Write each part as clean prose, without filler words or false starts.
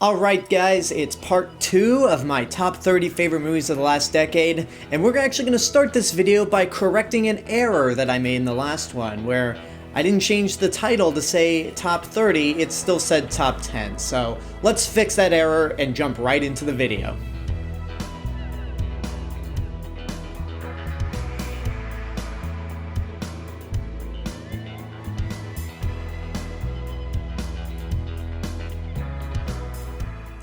Alright guys, it's part 2 of my top 30 favorite movies of the last decade, and we're actually going to start this video by correcting an error that I made in the last one, where I didn't change the title to say top 30, it still said top 10, so let's fix that error and jump right into the video.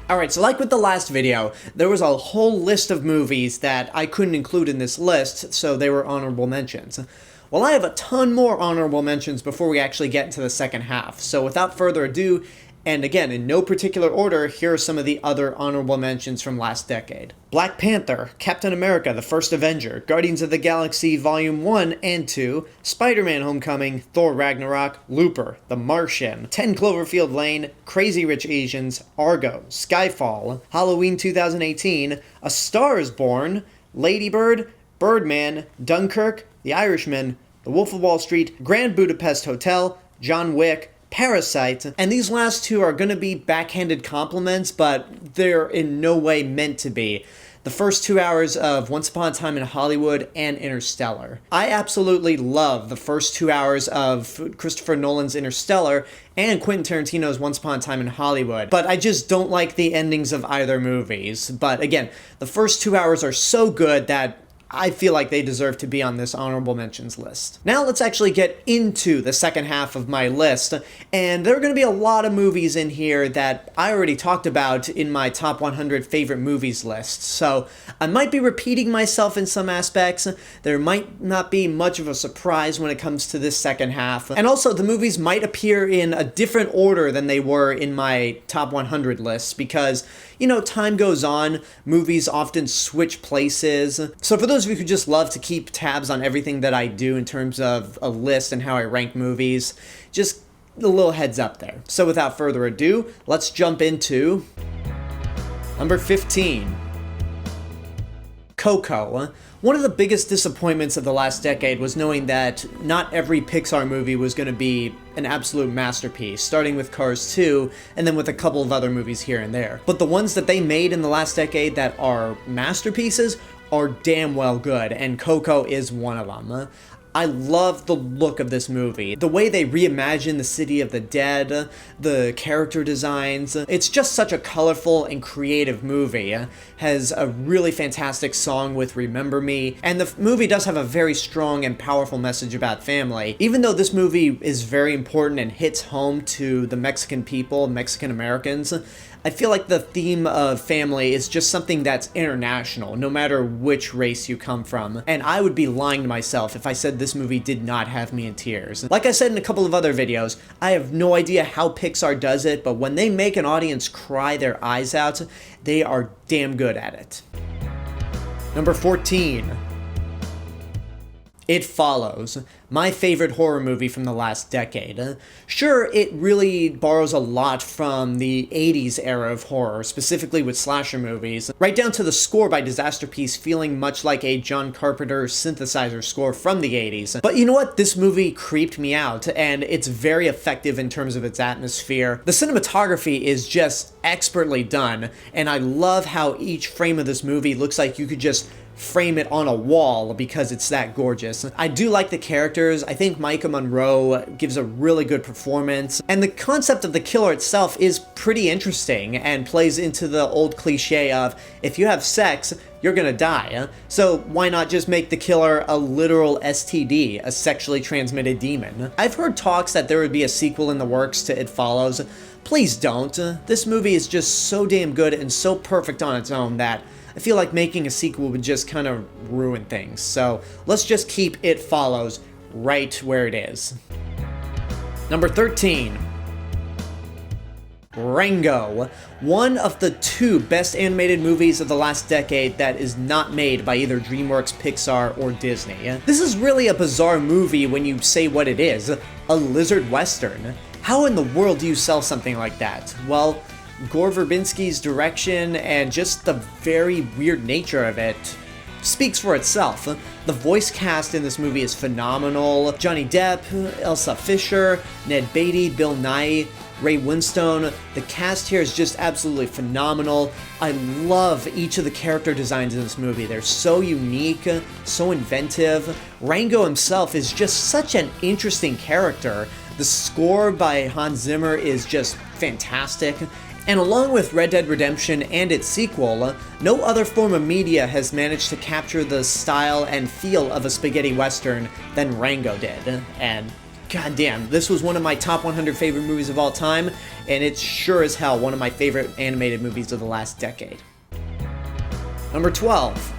Alright, so like with the last video, there was a whole list of movies that I couldn't include in this list, so they were honorable mentions. Well, I have a ton more honorable mentions before we actually get into the second half, so without further ado, and again, in no particular order, here are some of the other honorable mentions from last decade. Black Panther, Captain America, The First Avenger, Guardians of the Galaxy Volume 1 and 2, Spider-Man Homecoming, Thor Ragnarok, Looper, The Martian, 10 Cloverfield Lane, Crazy Rich Asians, Argo, Skyfall, Halloween 2018, A Star is Born, Lady Bird, Birdman, Dunkirk, The Irishman, The Wolf of Wall Street, Grand Budapest Hotel, John Wick, Parasite, and these last two are going to be backhanded compliments, but they're in no way meant to be. The first 2 hours of Once Upon a Time in Hollywood and Interstellar. I absolutely love the first 2 hours of Christopher Nolan's Interstellar and Quentin Tarantino's Once Upon a Time in Hollywood, but I just don't like the endings of either movies. But again, the first 2 hours are so good that I feel like they deserve to be on this honorable mentions list. Now let's actually get into the second half of my list, and there are going to be a lot of movies in here that I already talked about in my top 100 favorite movies list, so I might be repeating myself in some aspects. There might not be much of a surprise when it comes to this second half, and also the movies might appear in a different order than they were in my top 100 lists, because, you know, time goes on, movies often switch places. So for those of you who just love to keep tabs on everything that I do in terms of a list and how I rank movies, just a little heads up there. So without further ado, let's jump into number 15. Coco. One of the biggest disappointments of the last decade was knowing that not every Pixar movie was going to be an absolute masterpiece, starting with Cars 2, and then with a couple of other movies here and there. But the ones that they made in the last decade that are masterpieces are damn well good, and Coco is one of them. I love the look of this movie. The way they reimagine the city of the dead, the character designs. It's just such a colorful and creative movie. Has a really fantastic song with Remember Me, and the movie does have a very strong and powerful message about family. Even though this movie is very important and hits home to the Mexican people, Mexican Americans, I feel like the theme of family is just something that's international, no matter which race you come from. And I would be lying to myself if I said this movie did not have me in tears. Like I said in a couple of other videos, I have no idea how Pixar does it, but when they make an audience cry their eyes out, they are damn good at it. Number 14. It Follows, my favorite horror movie from the last decade. Sure, it really borrows a lot from the 80s era of horror, specifically with slasher movies, right down to the score by Disaster Piece feeling much like a John Carpenter synthesizer score from the 80s. But you know what? This movie creeped me out, and it's very effective in terms of its atmosphere. The cinematography is just expertly done, and I love how each frame of this movie looks like you could just frame it on a wall because it's that gorgeous. I do like the characters. I think Micah Monroe gives a really good performance, and the concept of the killer itself is pretty interesting and plays into the old cliche of if you have sex, you're gonna die. So why not just make the killer a literal STD, a sexually transmitted demon? I've heard talks that there would be a sequel in the works to It Follows. Please don't. This movie is just so damn good and so perfect on its own that I feel like making a sequel would just kind of ruin things. So let's just keep It Follows right where it is. Number 13. Rango, one of the two best animated movies of the last decade that is not made by either DreamWorks, Pixar, or Disney. This is really a bizarre movie when you say what it is, a lizard western. How in the world do you sell something like that? Well, Gore Verbinski's direction and just the very weird nature of it speaks for itself. The voice cast in this movie is phenomenal. Johnny Depp, Elsa Fisher, Ned Beatty, Bill Nighy. Ray Winstone. The cast here is just absolutely phenomenal. I love each of the character designs in this movie. They're so unique, so inventive. Rango himself is just such an interesting character. The score by Hans Zimmer is just fantastic. And along with Red Dead Redemption and its sequel, no other form of media has managed to capture the style and feel of a spaghetti western than Rango did. And goddamn, this was one of my top 100 favorite movies of all time, and it's sure as hell one of my favorite animated movies of the last decade. Number 12.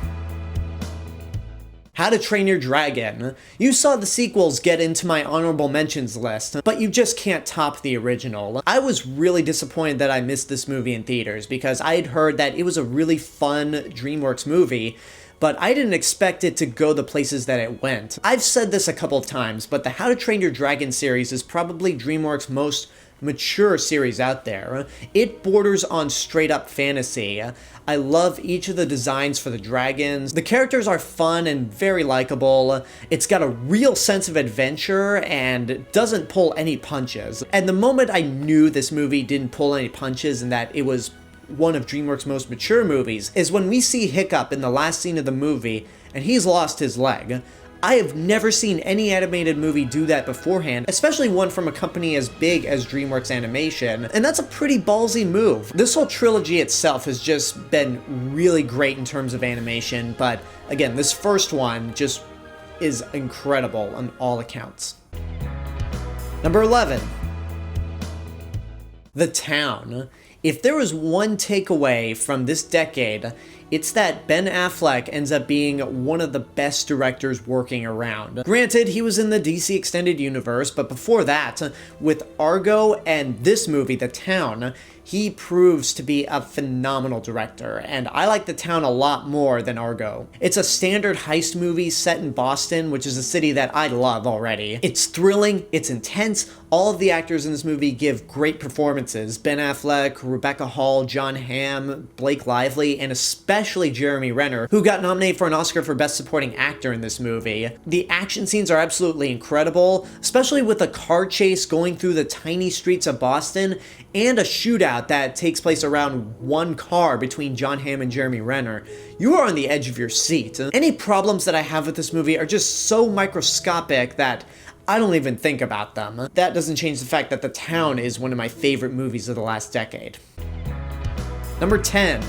How to Train Your Dragon. You saw the sequels get into my honorable mentions list, but you just can't top the original. I was really disappointed that I missed this movie in theaters because I had heard that it was a really fun DreamWorks movie, but I didn't expect it to go the places that it went. I've said this a couple of times, but the How to Train Your Dragon series is probably DreamWorks' most mature series out there. It borders on straight up fantasy. I love each of the designs for the dragons. The characters are fun and very likable. It's got a real sense of adventure and doesn't pull any punches. And the moment I knew this movie didn't pull any punches and that it was one of DreamWorks' most mature movies is when we see Hiccup in the last scene of the movie and he's lost his leg. I have never seen any animated movie do that beforehand, especially one from a company as big as DreamWorks Animation, and that's a pretty ballsy move. This whole trilogy itself has just been really great in terms of animation, but again, this first one just is incredible on all accounts. Number 11. The Town. If there was one takeaway from this decade, it's that Ben Affleck ends up being one of the best directors working around. Granted, he was in the DC Extended Universe, but before that, with Argo and this movie, The Town, he proves to be a phenomenal director, and I like The Town a lot more than Argo. It's a standard heist movie set in Boston, which is a city that I love already. It's thrilling, it's intense, all of the actors in this movie give great performances. Ben Affleck, Rebecca Hall, John Hamm, Blake Lively, and especially Jeremy Renner, who got nominated for an Oscar for Best Supporting Actor in this movie. The action scenes are absolutely incredible, especially with a car chase going through the tiny streets of Boston, and a shootout that takes place around one car between John Hamm and Jeremy Renner. You are on the edge of your seat. Any problems that I have with this movie are just so microscopic that I don't even think about them. That doesn't change the fact that The Town is one of my favorite movies of the last decade. Number 10.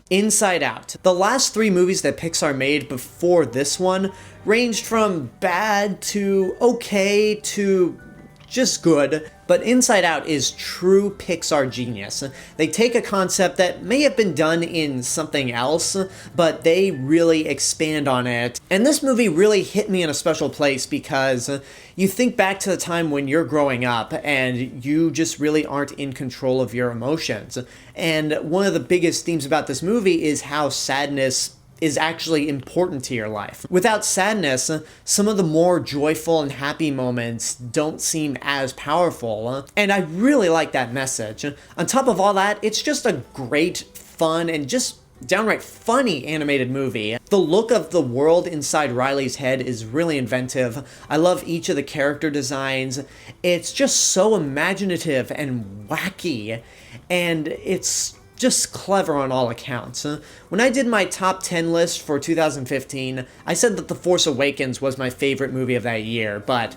Inside Out. The last three movies that Pixar made before this one ranged from bad to okay to just good, but Inside Out is true Pixar genius. They take a concept that may have been done in something else, but they really expand on it. And this movie really hit me in a special place because you think back to the time when you're growing up and you just really aren't in control of your emotions. And one of the biggest themes about this movie is how sadness is actually important to your life. Without sadness, some of the more joyful and happy moments don't seem as powerful, and I really like that message. On top of all that, it's just a great, fun, and just downright funny animated movie. The look of the world inside Riley's head is really inventive. I love each of the character designs. It's just so imaginative and wacky, and it's just clever on all accounts. When I did my top 10 list for 2015, I said that The Force Awakens was my favorite movie of that year, but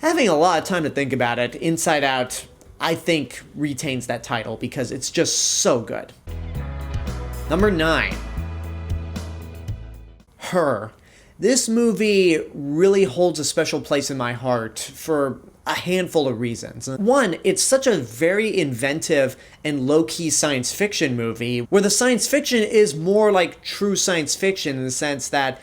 having a lot of time to think about it, Inside Out, I think, retains that title because it's just so good. Number 9. Her. This movie really holds a special place in my heart for a handful of reasons. One, it's such a very inventive and low-key science fiction movie, where the science fiction is more like true science fiction in the sense that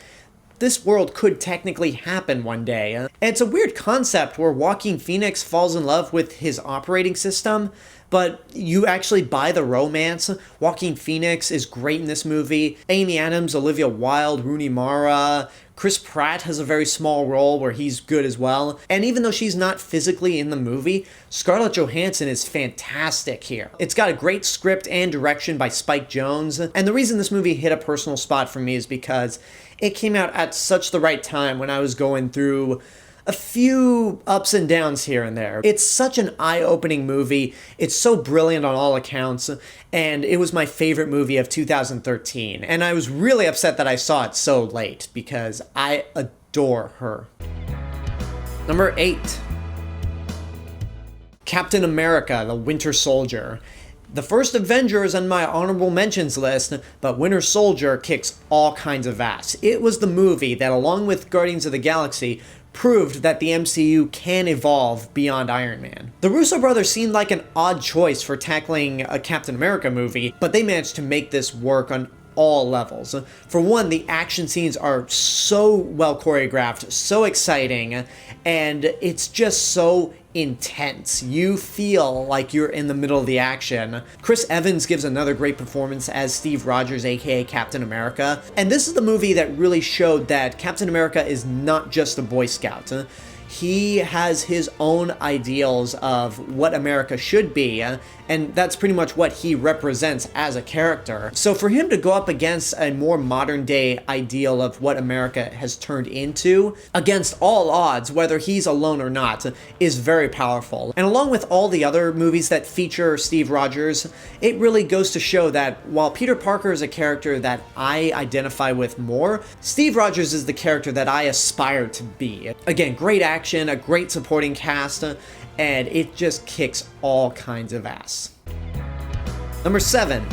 this world could technically happen one day. And it's a weird concept where Joaquin Phoenix falls in love with his operating system, but you actually buy the romance. Joaquin Phoenix is great in this movie. Amy Adams, Olivia Wilde, Rooney Mara, Chris Pratt has a very small role where he's good as well. And even though she's not physically in the movie, Scarlett Johansson is fantastic here. It's got a great script and direction by Spike Jonze. And the reason this movie hit a personal spot for me is because it came out at such the right time when I was going through a few ups and downs here and there. It's such an eye-opening movie. It's so brilliant on all accounts, and it was my favorite movie of 2013. And I was really upset that I saw it so late because I adore her. Number 8. Captain America, the Winter Soldier. The first Avengers on my honorable mentions list, but Winter Soldier kicks all kinds of ass. It was the movie that, along with Guardians of the Galaxy, proved that the MCU can evolve beyond Iron Man. The Russo brothers seemed like an odd choice for tackling a Captain America movie, but they managed to make this work on all levels. For one, the action scenes are so well choreographed, so exciting, and it's just so intense. You feel like you're in the middle of the action. Chris Evans gives another great performance as Steve Rogers, aka Captain America. And this is the movie that really showed that Captain America is not just a Boy Scout. He has his own ideals of what America should be, and that's pretty much what he represents as a character. So for him to go up against a more modern day ideal of what America has turned into, against all odds, whether he's alone or not, is very powerful. And along with all the other movies that feature Steve Rogers, it really goes to show that while Peter Parker is a character that I identify with more, Steve Rogers is the character that I aspire to be. Again, great action, a great supporting cast, and it just kicks all kinds of ass. Number 7.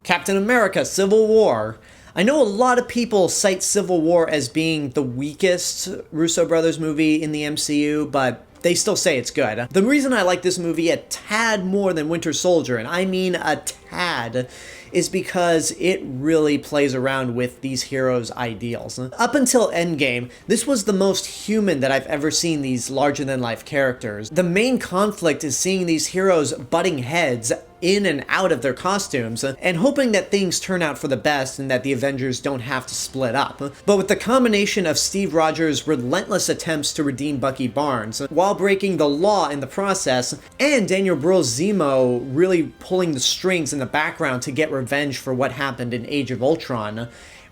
Captain America: Civil War. I know a lot of people cite Civil War as being the weakest Russo brothers movie in the MCU, but they still say it's good. The reason I like this movie a tad more than Winter Soldier, and I mean a tad, is because it really plays around with these heroes' ideals. Up until Endgame, this was the most human that I've ever seen these larger-than-life characters. The main conflict is seeing these heroes butting heads in and out of their costumes, and hoping that things turn out for the best and that the Avengers don't have to split up. But with the combination of Steve Rogers' relentless attempts to redeem Bucky Barnes, while breaking the law in the process, and Daniel Bruhl's Zemo really pulling the strings in the background to get revenge for what happened in Age of Ultron,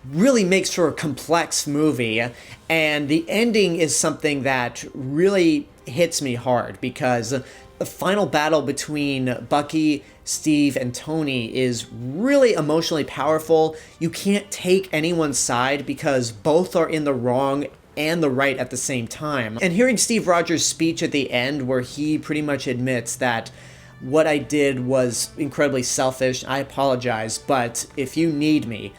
really makes for a complex movie. And the ending is something that really hits me hard, because the final battle between Bucky, Steve, and Tony is really emotionally powerful. You can't take anyone's side because both are in the wrong and the right at the same time. And hearing Steve Rogers' speech at the end, where he pretty much admits that what I did was incredibly selfish, I apologize, but if you need me,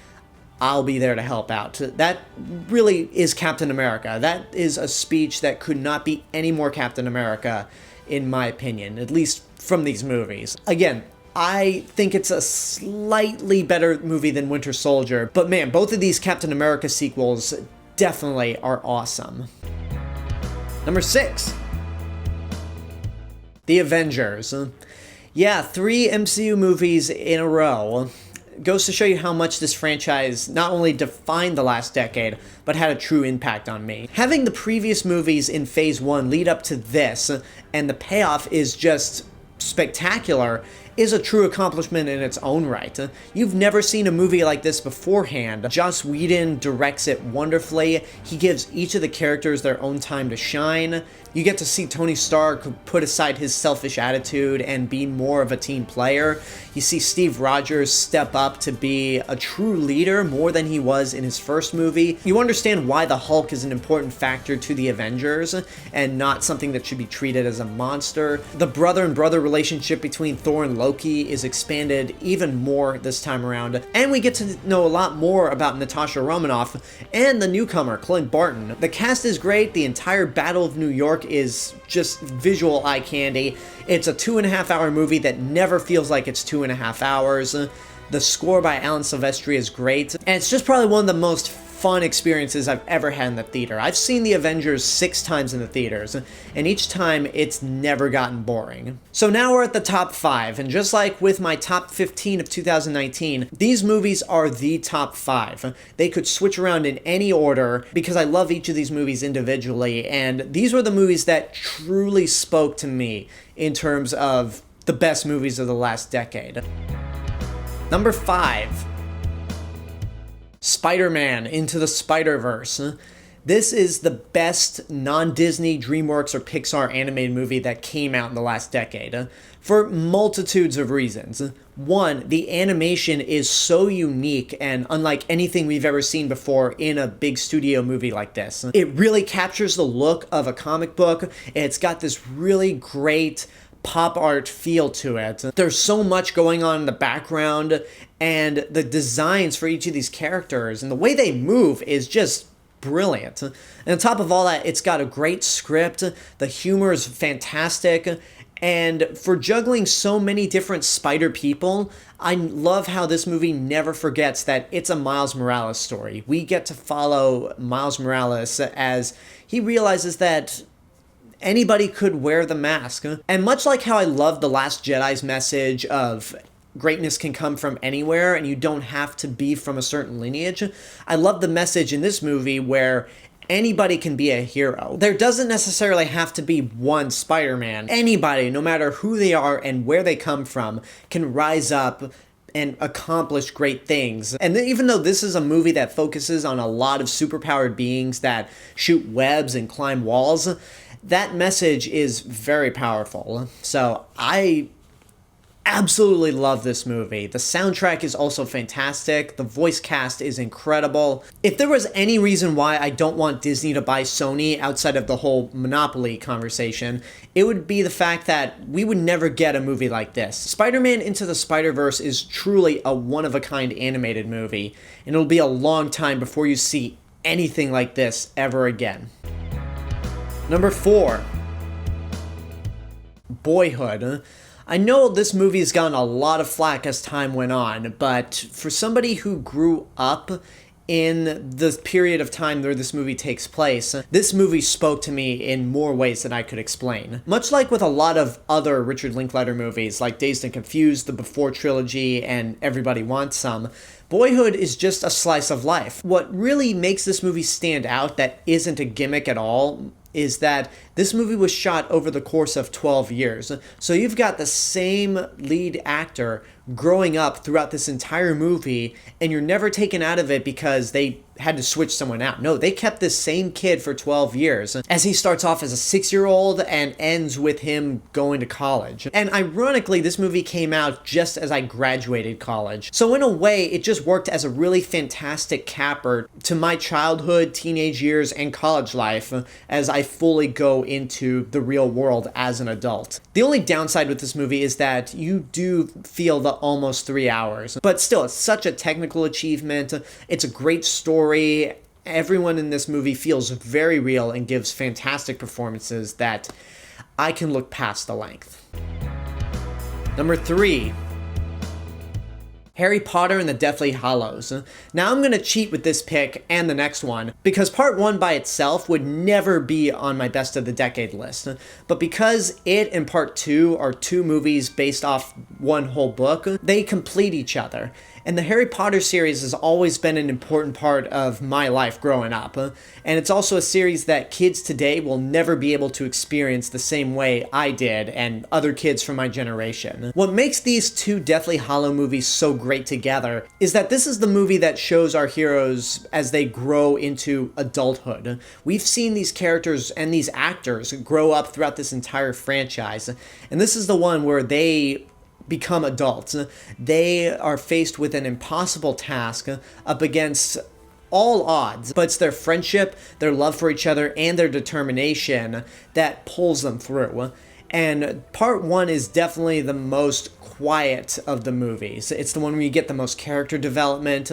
I'll be there to help out. That really is Captain America. That is a speech that could not be any more Captain America, in my opinion, at least from these movies. Again, I think it's a slightly better movie than Winter Soldier, but man, both of these Captain America sequels definitely are awesome. Number 6. The Avengers. Yeah, 3 MCU movies in a row. Goes to show you how much this franchise not only defined the last decade, but had a true impact on me. Having the previous movies in Phase 1 lead up to this, and the payoff is just spectacular, is a true accomplishment in its own right. You've never seen a movie like this beforehand. Joss Whedon directs it wonderfully. He gives each of the characters their own time to shine. You get to see Tony Stark put aside his selfish attitude and be more of a team player. You see Steve Rogers step up to be a true leader more than he was in his first movie. You understand why the Hulk is an important factor to the Avengers and not something that should be treated as a monster. The brother and brother relationship between Thor and Loki is expanded even more this time around, and we get to know a lot more about Natasha Romanoff and the newcomer, Clint Barton. The cast is great. The entire Battle of New York is just visual eye candy. It's a 2.5 hour movie that never feels like it's 2.5 hours. The score by Alan Silvestri is great, and it's just probably one of the most fun experiences I've ever had in the theater. I've seen the Avengers 6 times in the theaters, and each time it's never gotten boring. So now we're at the top 5, and just like with my top 15 of 2019, these movies are the top 5. They could switch around in any order because I love each of these movies individually, and these were the movies that truly spoke to me in terms of the best movies of the last decade. Number 5. Spider-Man Into the Spider-Verse. This is the best non-Disney, DreamWorks, or Pixar animated movie that came out in the last decade, for multitudes of reasons. One, the animation is so unique and unlike anything we've ever seen before in a big studio movie like this. It really captures the look of a comic book. It's got this really great pop art feel to it. There's so much going on in the background, and the designs for each of these characters and the way they move is just brilliant. And on top of all that, it's got a great script, the humor is fantastic, and for juggling so many different spider people, I love how this movie never forgets that it's a Miles Morales story. We get to follow Miles Morales as he realizes that anybody could wear the mask. And much like how I love The Last Jedi's message of greatness can come from anywhere and you don't have to be from a certain lineage, I love the message in this movie where anybody can be a hero. There doesn't necessarily have to be one Spider-Man. Anybody, no matter who they are and where they come from, can rise up and accomplish great things. And even though this is a movie that focuses on a lot of superpowered beings that shoot webs and climb walls, that message is very powerful. So I absolutely love this movie. The soundtrack is also fantastic. The voice cast is incredible. If there was any reason why I don't want Disney to buy Sony outside of the whole monopoly conversation, it would be the fact that we would never get a movie like this. Spider-Man Into the Spider-Verse is truly a one-of-a-kind animated movie, and it'll be a long time before you see anything like this ever again. Number 4, Boyhood. I know this movie has gotten a lot of flack as time went on, but for somebody who grew up in the period of time where this movie takes place, this movie spoke to me in more ways than I could explain. Much like with a lot of other Richard Linklater movies, like Dazed and Confused, the Before trilogy, and Everybody Wants Some, Boyhood is just a slice of life. What really makes this movie stand out that isn't a gimmick at all is that this movie was shot over the course of 12 years. So you've got the same lead actor growing up throughout this entire movie, and you're never taken out of it because they had to switch someone out. No, they kept this same kid for 12 years, as he starts off as a 6-year-old and ends with him going to college. And ironically, this movie came out just as I graduated college. So in a way, it just worked as a really fantastic capper to my childhood, teenage years, and college life as I fully go into the real world as an adult. The only downside with this movie is that you do feel the almost 3 hours, but still, it's such a technical achievement. It's a great story. Everyone in this movie feels very real and gives fantastic performances that I can look past the length. Number 3, Harry Potter and the Deathly Hallows. Now I'm going to cheat with this pick and the next one, because part 1 by itself would never be on my best of the decade list. But because it and part 2 are 2 movies based off one whole book, they complete each other. And the Harry Potter series has always been an important part of my life growing up. And it's also a series that kids today will never be able to experience the same way I did and other kids from my generation. What makes these 2 Deathly Hallow movies so great together is that this is the movie that shows our heroes as they grow into adulthood. We've seen these characters and these actors grow up throughout this entire franchise, and this is the one where they become adults. They are faced with an impossible task up against all odds, but it's their friendship, their love for each other, and their determination that pulls them through. And part 1 is definitely the most quiet of the movies. It's the one where you get the most character development.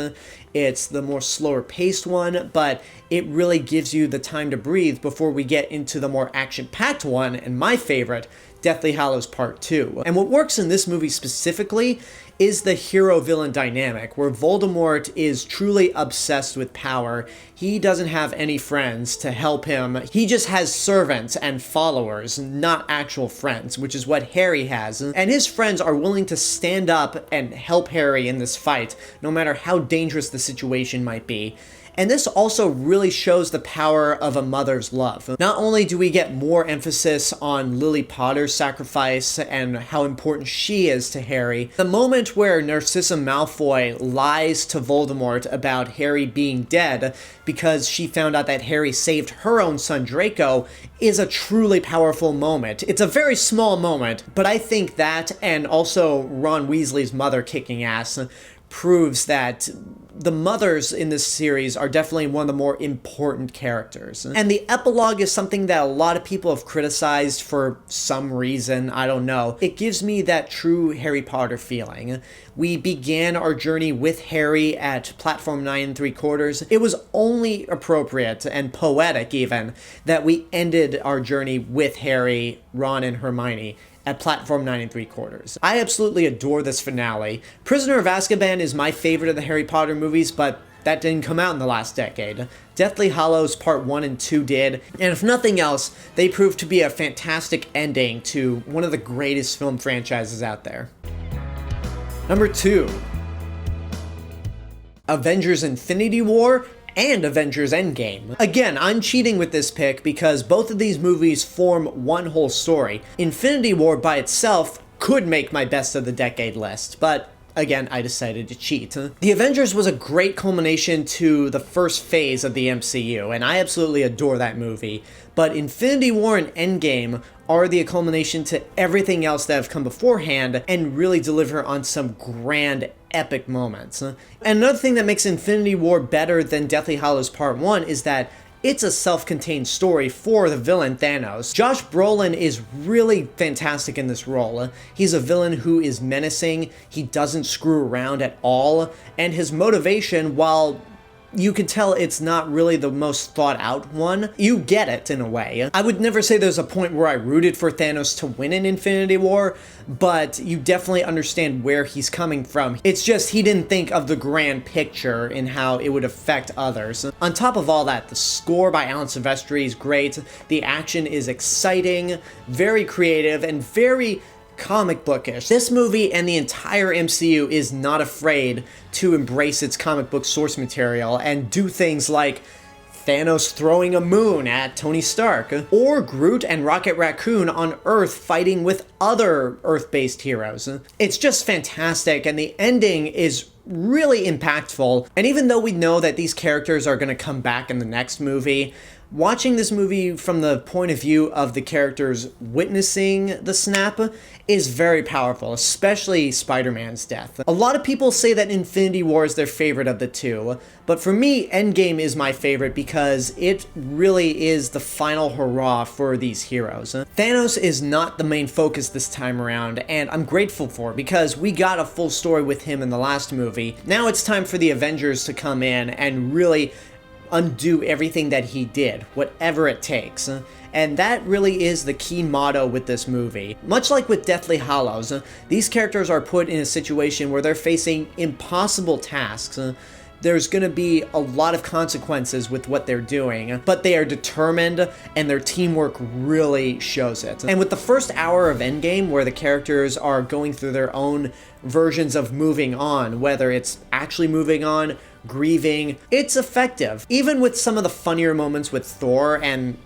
It's the more slower paced one, but it really gives you the time to breathe before we get into the more action-packed one, and my favorite, Deathly Hallows Part 2. And what works in this movie specifically is the hero-villain dynamic, where Voldemort is truly obsessed with power. He doesn't have any friends to help him. He just has servants and followers, not actual friends, which is what Harry has. And his friends are willing to stand up and help Harry in this fight, no matter how dangerous the situation might be. And this also really shows the power of a mother's love. Not only do we get more emphasis on Lily Potter's sacrifice and how important she is to Harry, the moment where Narcissa Malfoy lies to Voldemort about Harry being dead because she found out that Harry saved her own son Draco is a truly powerful moment. It's a very small moment, but I think that, and also Ron Weasley's mother kicking ass, proves that the mothers in this series are definitely one of the more important characters. And the epilogue is something that a lot of people have criticized for some reason, I don't know. It gives me that true Harry Potter feeling. We began our journey with Harry at platform 9 3/4. It was only appropriate, and poetic even, that we ended our journey with Harry, Ron, and Hermione at platform 9 3/4. I absolutely adore this finale. Prisoner of Azkaban is my favorite of the Harry Potter movies, but that didn't come out in the last decade. Deathly Hallows Part 1 and 2 did, and if nothing else, they proved to be a fantastic ending to one of the greatest film franchises out there. Number 2. Avengers Infinity War and Avengers Endgame. Again, I'm cheating with this pick because both of these movies form one whole story. Infinity War by itself could make my best of the decade list, but again, I decided to cheat. The Avengers was a great culmination to the first phase of the MCU, and I absolutely adore that movie. But Infinity War and Endgame are the culmination to everything else that have come beforehand and really deliver on some grand, epic moments. And another thing that makes Infinity War better than Deathly Hallows Part 1 is that it's a self-contained story for the villain Thanos. Josh Brolin is really fantastic in this role. He's a villain who is menacing, he doesn't screw around at all, and his motivation, while you can tell it's not really the most thought out one, you get it in a way. I would never say there's a point where I rooted for Thanos to win in Infinity War, but you definitely understand where he's coming from. It's just he didn't think of the grand picture and how it would affect others. On top of all that, the score by Alan Silvestri is great, the action is exciting, very creative, and very comic bookish. This movie and the entire MCU is not afraid to embrace its comic book source material and do things like Thanos throwing a moon at Tony Stark, or Groot and Rocket Raccoon on Earth fighting with other Earth-based heroes. It's just fantastic, and the ending is really impactful. And even though we know that these characters are going to come back in the next movie, watching this movie from the point of view of the characters witnessing the snap is very powerful, especially Spider-Man's death. A lot of people say that Infinity War is their favorite of the two, but for me, Endgame is my favorite because it really is the final hurrah for these heroes. Thanos is not the main focus this time around, and I'm grateful for it because we got a full story with him in the last movie. Now it's time for the Avengers to come in and really undo everything that he did, whatever it takes. And that really is the key motto with this movie. Much like with Deathly Hallows, these characters are put in a situation where they're facing impossible tasks. There's going to be a lot of consequences with what they're doing, but they are determined and their teamwork really shows it. And with the first hour of Endgame, where the characters are going through their own versions of moving on, whether it's actually moving on, grieving, it's effective. Even with some of the funnier moments with Thor, and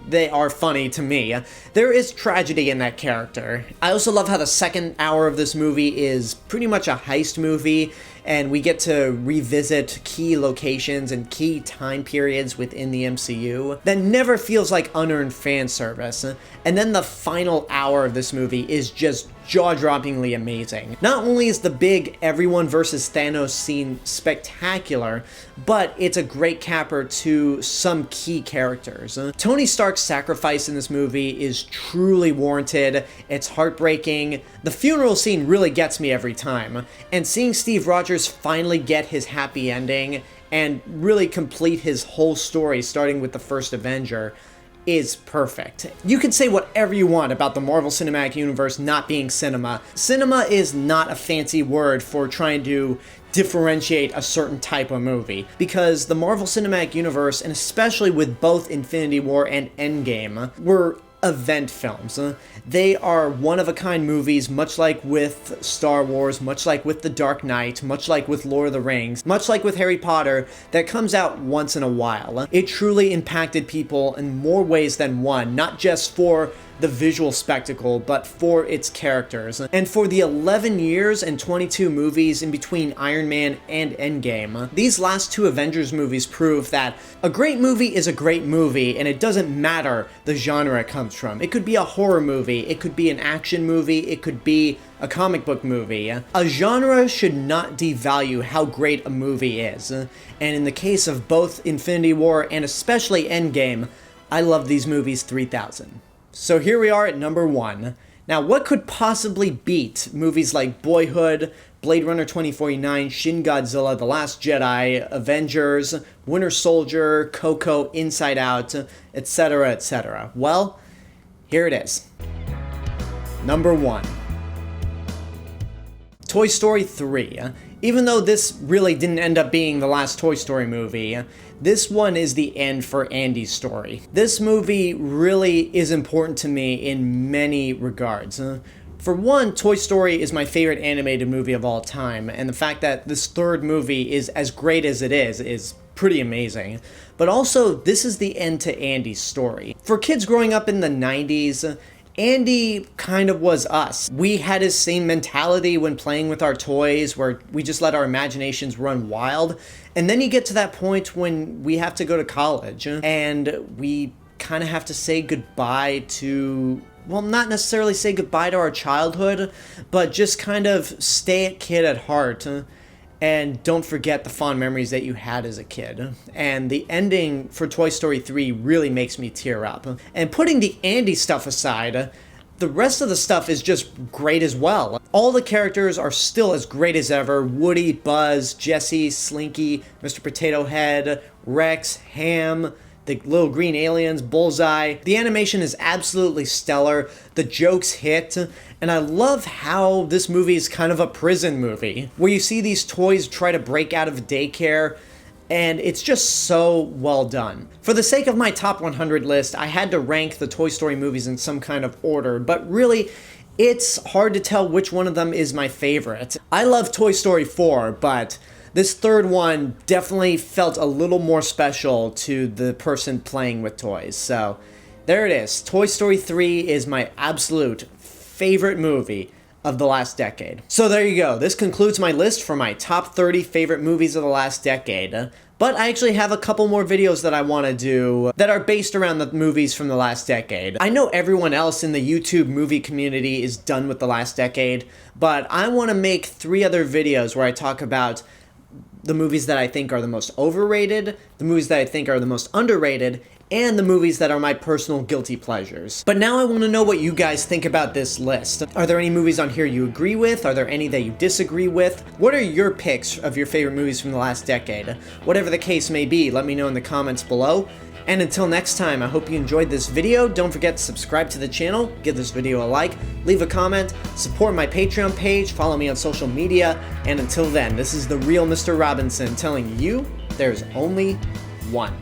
they are funny to me, there is tragedy in that character. I also love how the second hour of this movie is pretty much a heist movie, and we get to revisit key locations and key time periods within the MCU that never feels like unearned fan service. And then the final hour of this movie is just jaw-droppingly amazing. Not only is the big everyone versus Thanos scene spectacular, but it's a great capper to some key characters. Tony Stark's sacrifice in this movie is truly warranted. It's heartbreaking. The funeral scene really gets me every time, and seeing Steve Rogers finally get his happy ending and really complete his whole story starting with the first Avenger is perfect. You can say whatever you want about the Marvel Cinematic Universe not being cinema. Cinema is not a fancy word for trying to differentiate a certain type of movie, because the Marvel Cinematic Universe, and especially with both Infinity War and Endgame, were event films. They are one-of-a-kind movies, much like with Star Wars, much like with The Dark Knight, much like with Lord of the Rings, much like with Harry Potter, that comes out once in a while. It truly impacted people in more ways than one, not just for the visual spectacle, but for its characters. And for the 11 years and 22 movies in between Iron Man and Endgame, these last two Avengers movies prove that a great movie is a great movie, and it doesn't matter the genre it comes from. It could be a horror movie, it could be an action movie, it could be a comic book movie. A genre should not devalue how great a movie is. And in the case of both Infinity War and especially Endgame, I love these movies 3000. So here we are at number 1. Now, what could possibly beat movies like Boyhood, Blade Runner 2049, Shin Godzilla, The Last Jedi, Avengers, Winter Soldier, Coco, Inside Out, etc., etc.? Well, here it is. Number 1. Toy Story 3. Even though this really didn't end up being the last Toy Story movie, this one is the end for Andy's story. This movie really is important to me in many regards. For one, Toy Story is my favorite animated movie of all time, and the fact that this third movie is as great as it is pretty amazing. But also, this is the end to Andy's story. For kids growing up in the 90s, Andy kind of was us. We had his same mentality when playing with our toys, where we just let our imaginations run wild. And then you get to that point when we have to go to college, and we kind of have to say goodbye to, well, not necessarily say goodbye to our childhood, but just kind of stay a kid at heart. And don't forget the fond memories that you had as a kid. And the ending for Toy Story 3 really makes me tear up. And putting the Andy stuff aside, the rest of the stuff is just great as well. All the characters are still as great as ever. Woody, Buzz, Jessie, Slinky, Mr. Potato Head, Rex, Ham, the little green aliens, Bullseye. The animation is absolutely stellar. The jokes hit. And I love how this movie is kind of a prison movie, where you see these toys try to break out of daycare, and it's just so well done. For the sake of my top 100 list, I had to rank the Toy Story movies in some kind of order, but really, it's hard to tell which one of them is my favorite. I love Toy Story 4, but this third one definitely felt a little more special to the person playing with toys. So there it is. Toy Story 3 is my absolute favorite movie of the last decade. So there you go. This concludes my list for my top 30 favorite movies of the last decade. But I actually have a couple more videos that I want to do that are based around the movies from the last decade. I know everyone else in the YouTube movie community is done with the last decade, but I want to make 3 other videos where I talk about the movies that I think are the most overrated, the movies that I think are the most underrated, and the movies that are my personal guilty pleasures. But now I want to know what you guys think about this list. Are there any movies on here you agree with? Are there any that you disagree with? What are your picks of your favorite movies from the last decade? Whatever the case may be, let me know in the comments below. And until next time, I hope you enjoyed this video. Don't forget to subscribe to the channel, give this video a like, leave a comment, support my Patreon page, follow me on social media, and until then, this is the real Mr. Robinson telling you there's only one.